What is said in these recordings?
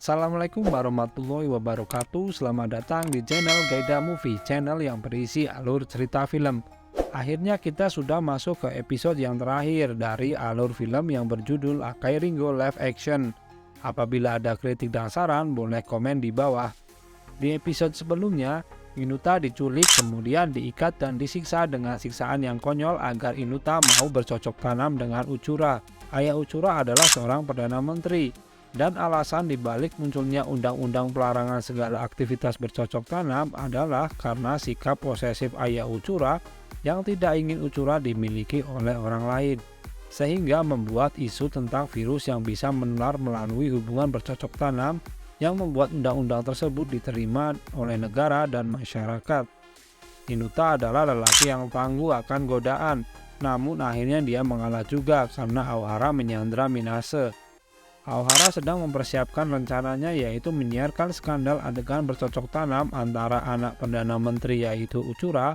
Assalamualaikum warahmatullahi wabarakatuh. Selamat datang di channel Gaida Movie, channel yang berisi alur cerita film. Akhirnya kita sudah masuk ke episode yang terakhir dari alur film yang berjudul Akai Ringo Live Action. Apabila ada kritik dan saran, boleh komen di bawah. Di episode sebelumnya, Inuta diculik kemudian diikat dan disiksa dengan siksaan yang konyol agar Inuta mau bercocok tanam dengan Uchura. Ayah Uchura adalah seorang Perdana Menteri. Dan alasan dibalik munculnya undang-undang pelarangan segala aktivitas bercocok tanam adalah karena sikap posesif ayah Uchura yang tidak ingin Uchura dimiliki oleh orang lain, sehingga membuat isu tentang virus yang bisa menular melalui hubungan bercocok tanam yang membuat undang-undang tersebut diterima oleh negara dan masyarakat. Inuta adalah lelaki yang tangguh akan godaan, namun akhirnya dia mengalah juga karena Aohara menyandra Minase. Aohara sedang mempersiapkan rencananya, yaitu menyiarkan skandal adegan bercocok tanam antara anak Perdana Menteri yaitu Uchura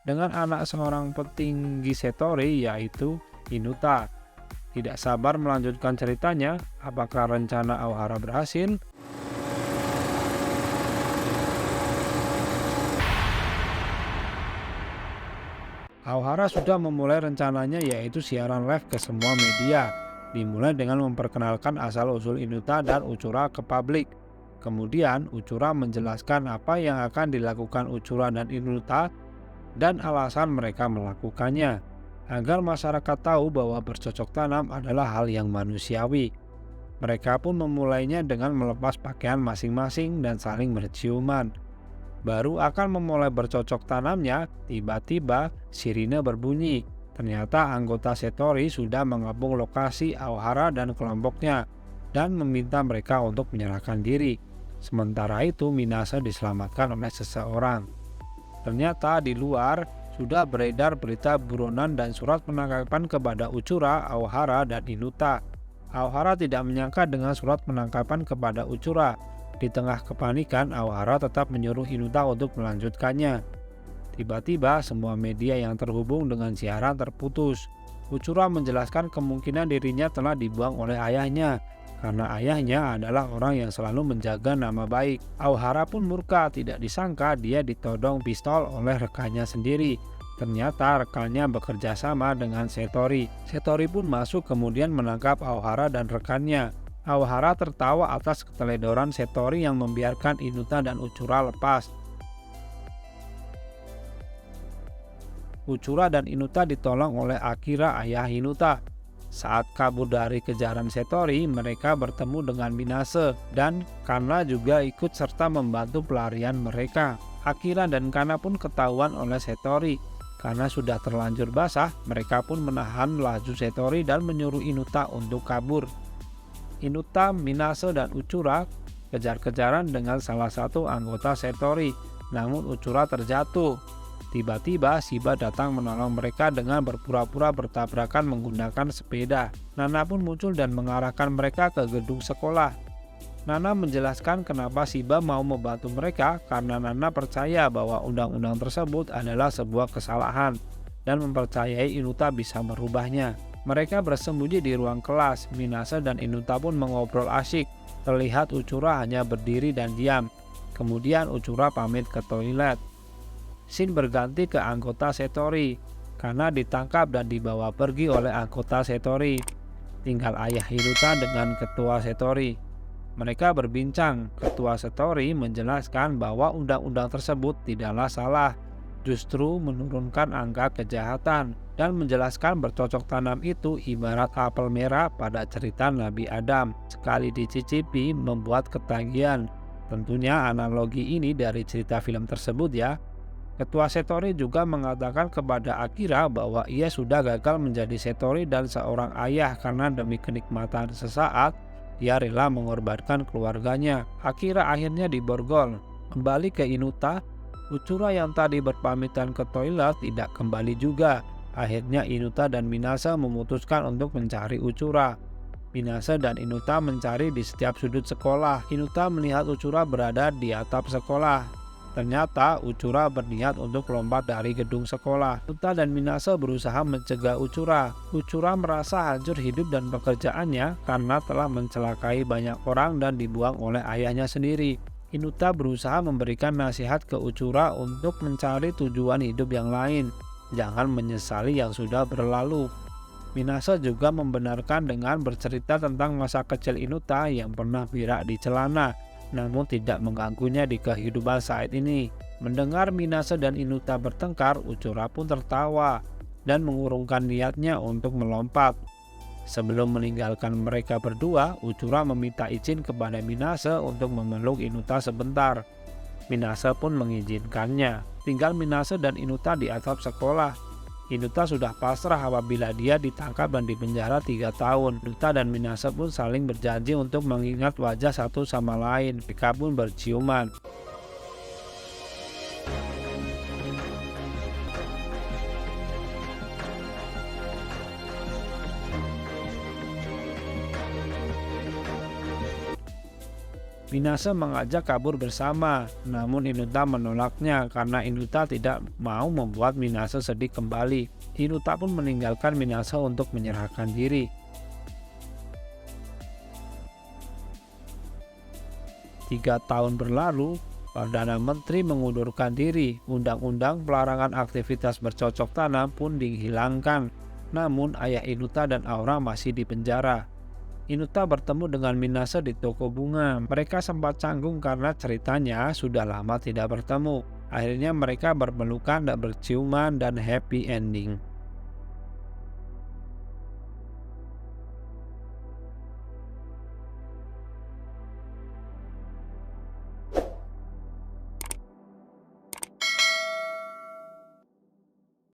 dengan anak seorang petinggi Setori yaitu Inuta. Tidak sabar melanjutkan ceritanya. Apakah rencana Aohara berhasil? Aohara sudah memulai rencananya, yaitu siaran live ke semua media. Dimulai dengan memperkenalkan asal-usul Inuta dan Uchura ke publik. Kemudian Uchura menjelaskan apa yang akan dilakukan Uchura dan Inuta dan alasan mereka melakukannya, agar masyarakat tahu bahwa bercocok tanam adalah hal yang manusiawi. Mereka pun memulainya dengan melepas pakaian masing-masing dan saling berciuman. Baru akan memulai bercocok tanamnya, tiba-tiba sirine berbunyi. Ternyata anggota Setori sudah mengepung lokasi Aohara dan kelompoknya dan meminta mereka untuk menyerahkan diri. Sementara itu Minase diselamatkan oleh seseorang. Ternyata di luar sudah beredar berita buronan dan surat penangkapan kepada Uchura, Aohara, dan Inuta. Aohara tidak menyangka dengan surat penangkapan kepada Uchura. Di tengah kepanikan, Aohara tetap menyuruh Inuta untuk melanjutkannya. Tiba-tiba semua media yang terhubung dengan siaran terputus. Uchura menjelaskan kemungkinan dirinya telah dibuang oleh ayahnya, karena ayahnya adalah orang yang selalu menjaga nama baik. Aohara pun murka, tidak disangka dia ditodong pistol oleh rekannya sendiri. Ternyata rekannya bekerja sama dengan Setori. Setori pun masuk kemudian menangkap Aohara dan rekannya. Aohara tertawa atas keteledoran Setori yang membiarkan Inuta dan Uchura lepas. Uchura dan Inuta ditolong oleh Akira, ayah Inuta. Saat kabur dari kejaran Setori, mereka bertemu dengan Minase dan Kana juga ikut serta membantu pelarian mereka. Akira dan Kana pun ketahuan oleh Setori. Karena sudah terlanjur basah, mereka pun menahan laju Setori dan menyuruh Inuta untuk kabur. Inuta, Minase, dan Uchura kejar-kejaran dengan salah satu anggota Setori, namun Uchura terjatuh. Tiba-tiba Shiba datang menolong mereka dengan berpura-pura bertabrakan menggunakan sepeda. Nana pun muncul dan mengarahkan mereka ke gedung sekolah. Nana menjelaskan kenapa Shiba mau membantu mereka karena Nana percaya bahwa undang-undang tersebut adalah sebuah kesalahan dan mempercayai Inuta bisa merubahnya. Mereka bersembunyi di ruang kelas. Minase dan Inuta pun mengobrol asyik. Terlihat Uchura hanya berdiri dan diam. Kemudian Uchura pamit ke toilet. Scene berganti ke anggota Setori karena ditangkap dan dibawa pergi oleh anggota Setori. Tinggal ayah Inuta dengan ketua Setori. Mereka berbincang. Ketua Setori menjelaskan bahwa undang-undang tersebut tidaklah salah, justru menurunkan angka kejahatan, dan menjelaskan bercocok tanam itu ibarat apel merah pada cerita Nabi Adam. Sekali dicicipi membuat ketagihan. Tentunya analogi ini dari cerita film tersebut ya. Ketua Setori juga mengatakan kepada Akira bahwa ia sudah gagal menjadi Setori dan seorang ayah karena demi kenikmatan sesaat, ia rela mengorbankan keluarganya. Akira akhirnya diborgol. Kembali ke Inuta, Uchura yang tadi berpamitan ke toilet tidak kembali juga. Akhirnya Inuta dan Minase memutuskan untuk mencari Uchura. Minase dan Inuta mencari di setiap sudut sekolah. Inuta melihat Uchura berada di atap sekolah. Ternyata Uchura berniat untuk lompat dari gedung sekolah. Inuta dan Minase berusaha mencegah Uchura. Uchura merasa hancur hidup dan pekerjaannya karena telah mencelakai banyak orang dan dibuang oleh ayahnya sendiri. Inuta berusaha memberikan nasihat ke Uchura untuk mencari tujuan hidup yang lain. Jangan menyesali yang sudah berlalu. Minase juga membenarkan dengan bercerita tentang masa kecil Inuta yang pernah berak di celana, namun tidak mengganggunya di kehidupan saat ini. Mendengar Minase dan Inuta bertengkar, Uchura pun tertawa dan mengurungkan niatnya untuk melompat. Sebelum meninggalkan mereka berdua, Uchura meminta izin kepada Minase untuk memeluk Inuta sebentar. Minase pun mengizinkannya. Tinggal Minase dan Inuta di atap sekolah. Inuta sudah pasrah apabila dia ditangkap dan dipenjara 3 tahun. Inuta dan Minase pun saling berjanji untuk mengingat wajah satu sama lain. Mereka pun berciuman. Minase mengajak kabur bersama, namun Inuta menolaknya karena Inuta tidak mau membuat Minase sedih kembali. Inuta pun meninggalkan Minase untuk menyerahkan diri. 3 tahun berlalu, Perdana Menteri mengundurkan diri. Undang-undang pelarangan aktivitas bercocok tanam pun dihilangkan. Namun ayah Inuta dan Aura masih di penjara. Inuta bertemu dengan Minase di toko bunga. Mereka sempat canggung karena ceritanya sudah lama tidak bertemu. Akhirnya mereka berpelukan dan berciuman dan happy ending.